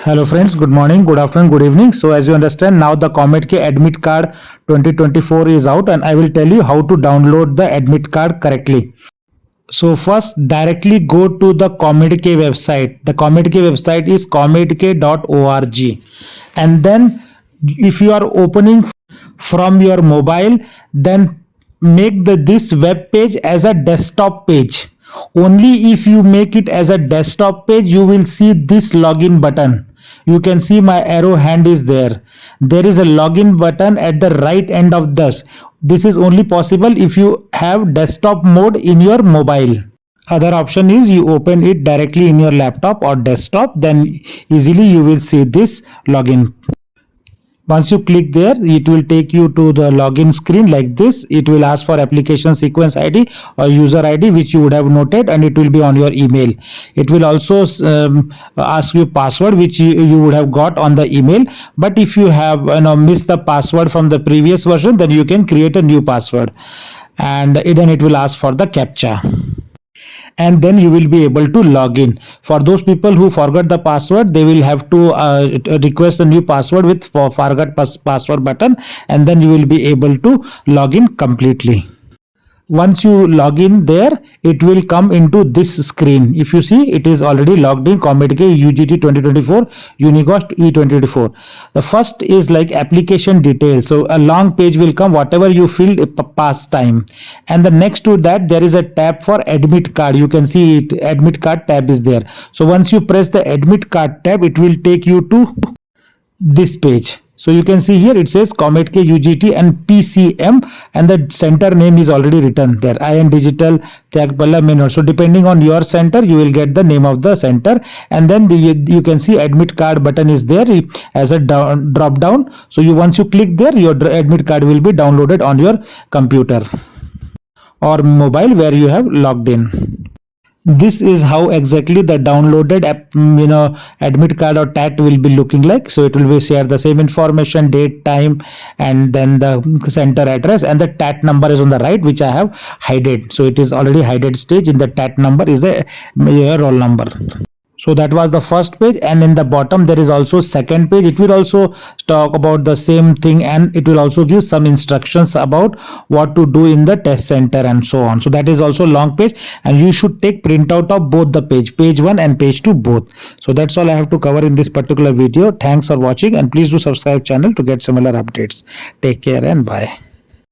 Hello friends, good morning, good afternoon, good evening. So as you understand, now the Comedk admit card 2024 is out and I will tell you how to download the admit card correctly. So first directly go to the Comedk website. The Comedk website is comedk.org, and then if you are opening from your mobile, then make this web page as a desktop page. Only if you make it as a desktop page, you will see this login button. You can see my arrow hand is there. There is a login button at the right end of this. This is only possible if you have desktop mode in your mobile. Other option is you open it directly in your laptop or desktop, then easily you will see this login. Once you click there, it will take you to the login screen like this. It will ask for application sequence ID or user ID, which you would have noted, and it will be on your email. It will also ask you password, which you would have got on the email. But if you have missed the password from the previous version, then you can create a new password, and then it will ask for the captcha, and then you will be able to log in. For those people who forgot the password, they will have to request a new password with forgot password button, and then you will be able to log in completely. Once you log in there, it will come into this screen. If you see, it is already logged in Comedk UGT 2024 Unigost E2024. The first is like application details. So a long page will come, whatever you filled past time. And the next to that, there is a tab for admit card. You can see it, admit card tab is there. So once you press the admit card tab, it will take you to this page. So you can see here it says Comedk UGT and PCM, and the center name is already written there, IN Digital Tyagpalla Main. So depending on your center, you will get the name of the center, and then you can see admit card button is there as a drop down. So once you click there, your admit card will be downloaded on your computer or mobile where you have logged in. This is how exactly the downloaded admit card or TAT will be looking like. So it will be share the same information, date, time, and then the center address, and the TAT number is on the right, which I have hidden. So it is already hidden stage. In the TAT number is the roll number. So that was the first page, and in the bottom there is also second page. It will also talk about the same thing, and it will also give some instructions about what to do in the test center and so on. So that is also long page, and you should take printout of both the page 1 and page 2 both. So that's all I have to cover in this particular video. Thanks for watching, and please do subscribe channel to get similar updates. Take care and bye.